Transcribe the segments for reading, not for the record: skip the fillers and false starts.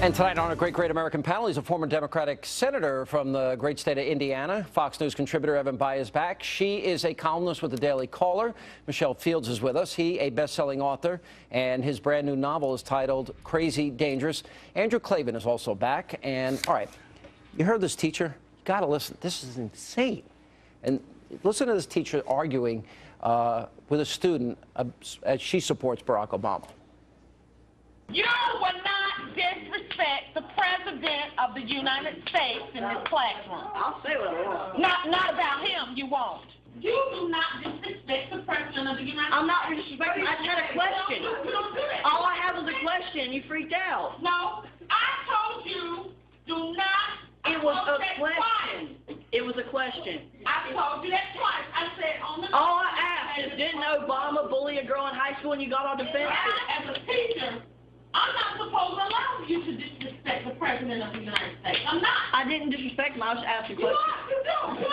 And tonight on a Great American Panel, he's a former Democratic senator from the great state of Indiana. Fox News contributor Evan Bayh is back. She is a columnist with the Daily Caller. Michelle Fields is with us. He, a best-selling author, and his brand new novel is titled Crazy Dangerous. Andrew Klavan is also back. And, all right, you heard this teacher? You got to listen. This is insane. And listen to this teacher arguing with a student as she supports Barack Obama. You will not disrespect the President of the United States in this classroom. I'll say what I want. Not about him, you won't. You do not disrespect the President of the United States. I'm not disrespecting. I had a question. You don't do that. All I had was a question. You freaked out. No, I told you, do not. It was a question. It was a question. I told you that twice. I said on the... All I asked is, didn't Obama bully a girl in high school and you got all defensive? As a teacher, I'm not supposed to allow you to disrespect the President of the United States. I'm not. I didn't disrespect him. I was asking a question. You do. You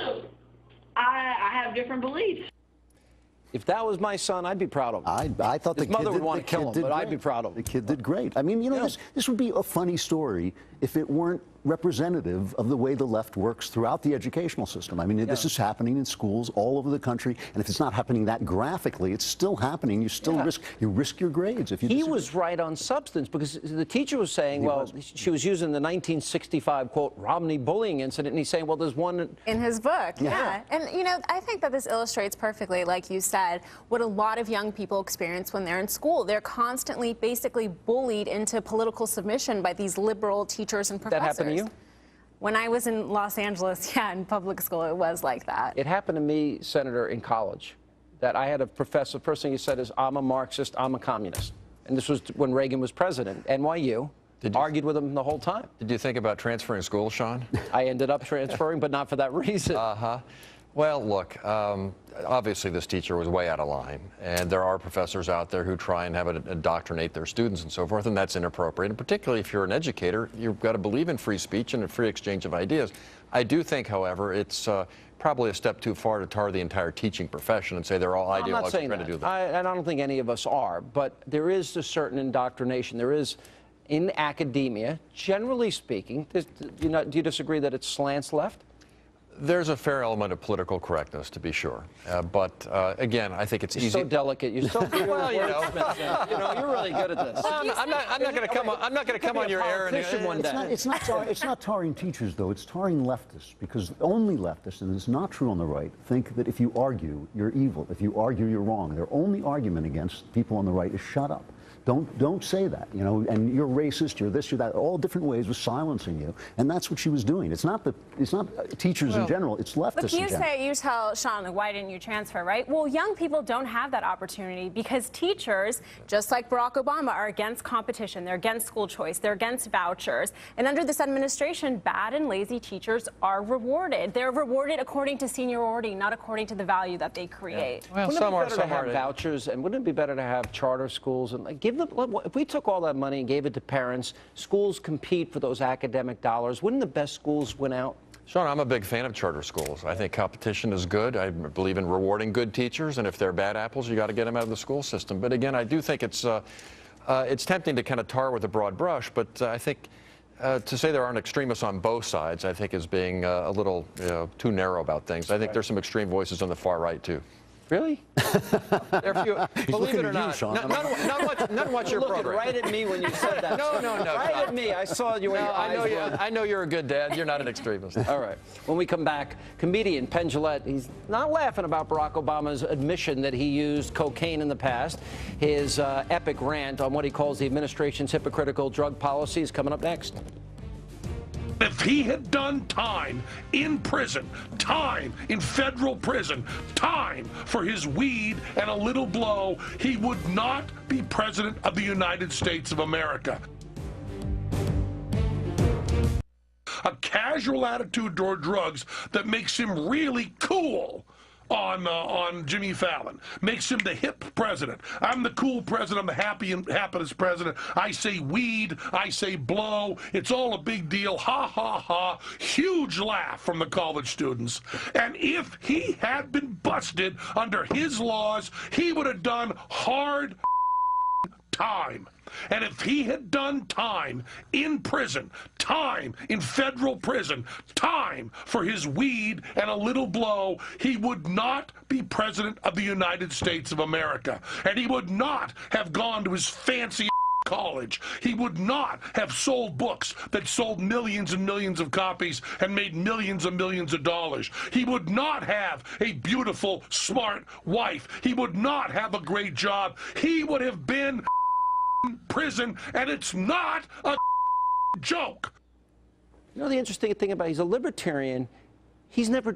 always do. I have different beliefs. If that was my son, I'd be proud of him. I thought his mother would want to kill him, but I'd be proud of him. The kid did great. I mean, you know, this would be a funny story if it weren't representative of the way the left works throughout the educational system. I mean, this is happening in schools all over the country, and if it's not happening that graphically, it's still happening. You still risk your grades if you He disagree. was right on substance, because the teacher was saying, she was using the 1965, quote, Romney bullying incident, and he's saying, well, there's one in his book. Yeah. And, you know, I think that this illustrates perfectly, like you said, what a lot of young people experience when they're in school. They're constantly basically bullied into political submission by these liberal teachers and professors. That happened to you? When I was in Los Angeles, in public school, it was like that. It happened to me, Senator, in college, that I had a professor, the first thing he said is, I'm a Marxist, I'm a communist. And this was when Reagan was president. NYU. Argued with him the whole time. Did you think about transferring school, Sean? I ended up transferring, but not for that reason. Well, look, obviously this teacher was way out of line, and there are professors out there who try and have it indoctrinate their students and so forth, and that's inappropriate. And particularly if you're an educator, you've got to believe in free speech and a free exchange of ideas. I do think, however, it's probably a step too far to tar the entire teaching profession and say they're all ideologues trying to do that. And I don't think any of us are, but there is a certain indoctrination. There is, in academia, generally speaking, do you disagree that it slants left? There's a fair element of political correctness, to be sure, but again, I think it's easy. You're so delicate. You're so well, you're really good at this. I'm not going to come on. I'm not going to come on your errand. It's not tarring teachers, though. It's tarring leftists, because only leftists, and it's not true on the right, think that if you argue, you're evil. If you argue, you're wrong. Their only argument against people on the right is shut up. Don't say that, you know, and you're racist, you're this, you're that, all different ways of silencing you, and that's what she was doing. It's not teachers in general, it's leftists in general. You tell Sean, like, why didn't you transfer, right? Well, young people don't have that opportunity because teachers, just like Barack Obama, are against competition. They're against school choice. They're against vouchers. And under this administration, bad and lazy teachers are rewarded. They're rewarded according to seniority, not according to the value that they create. Well, wouldn't it be better to have vouchers, and wouldn't it be better to have charter schools and give them, if we took all that money and gave it to parents, schools compete for those academic dollars, wouldn't the best schools win out? Sean, I'm a big fan of charter schools. I think competition is good. I believe in rewarding good teachers, and if they're bad apples, you got to get them out of the school system. But again, I do think it's tempting to kind of tar with a broad brush, but I think to say there aren't extremists on both sides, I think is being a little too narrow about things. I think there's some extreme voices on the far right, too. Really? Believe it or not. None watch your program. Right at me when you said that. No. Right at me. I saw you. I know you're a good dad. You're not an extremist. All right. When we come back, comedian Penn Jillette, he's not laughing about Barack Obama's admission that he used cocaine in the past. His epic rant on what he calls the administration's hypocritical drug policy is coming up next. If he had done time in prison, time in federal prison, time for his weed and a little blow, he would not be president of the United States of America. A casual attitude toward drugs that makes him really cool on Jimmy Fallon. Makes him the hip president. I'm the cool president. I'm the happiest president. I say weed. I say blow. It's all a big deal. Ha, ha, ha. Huge laugh from the college students. And if he had been busted under his laws, he would have done hard time. And if he had done time in prison, time in federal prison, time for his weed and a little blow, he would not be president of the United States of America. And he would not have gone to his fancy college. He would not have sold books that sold millions and millions of copies and made millions and millions of dollars. He would not have a beautiful, smart wife. He would not have a great job. He would have been in prison, and it's not a joke. You know, the interesting thing about he's a libertarian. He's never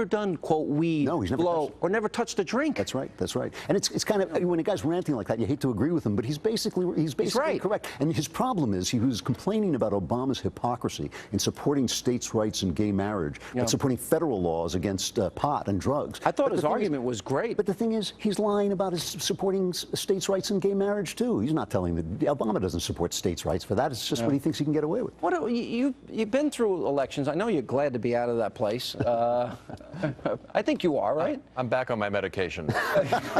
done, quote, weed, No, he's never blow, touched it. or never touched a drink. That's right. That's right. And it's kind of, when a guy's ranting like that, you hate to agree with him, but he's basically right. correct. And his problem is he was complaining about Obama's hypocrisy in supporting states' rights and gay marriage, and supporting federal laws against pot and drugs. I thought his argument was great. But the thing is, he's lying about his supporting states' rights and gay marriage too. He's not telling that Obama doesn't support states' rights for that. It's just what he thinks he can get away with. What you've been through elections. I know you're glad to be out of that place. I think you are, right? I'm back on my medication. But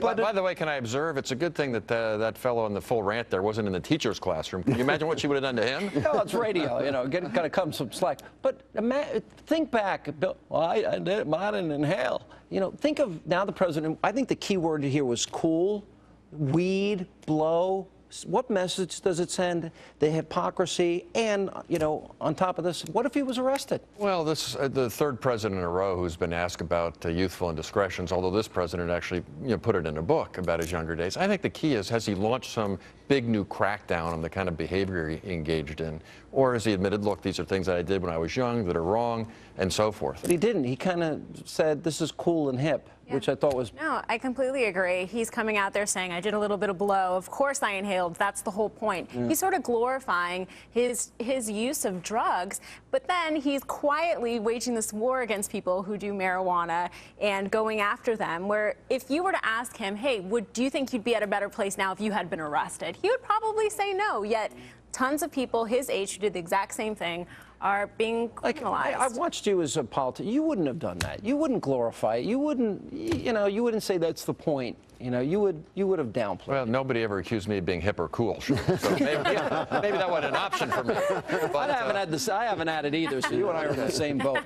by the way, can I observe, it's a good thing that that fellow in the full rant there wasn't in the teacher's classroom. Can you imagine what she would have done to him? No, it's radio, you know, gotta come some slack. But think back, Bill, well, I didn't inhale. You know, think of now the president, I think the key word here was cool, weed, blow. What message does it send? The hypocrisy, and, you know, on top of this, what if he was arrested? Well, this the third president in a row who's been asked about youthful indiscretions, although this president actually put it in a book about his younger days. I think the key is, has he launched some big new crackdown on the kind of behavior he engaged in? Or has he admitted, look, these are things that I did when I was young that are wrong, and so forth? But he didn't. He kind of said, this is cool and hip. Which I thought was... No, I completely agree. He's coming out there saying, I did a little bit of blow. Of course I inhaled. That's the whole point. He's sort of glorifying his use of drugs, but then he's quietly waging this war against people who do marijuana and going after them, where if you were to ask him, hey, do you think you'd be at a better place now if you had been arrested? He would probably say no, yet tons of people his age who did the exact same thing are being criminalized. I've watched you as a politician. You wouldn't have done that. You wouldn't glorify it. You wouldn't, you know, you wouldn't say that's the point. You know, you would have downplayed. Well, nobody ever accused me of being hip or cool. So maybe that wasn't an option for me. But, I haven't had it either. So you and I are in the same boat.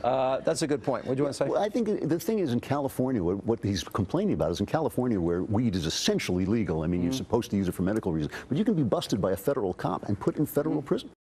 That's a good point. What do you want to say? Well, I think the thing is, in California, what he's complaining about is in California, where weed is essentially legal. I mean, you're supposed to use it for medical reasons, but you can be busted by a federal cop and put in federal prison.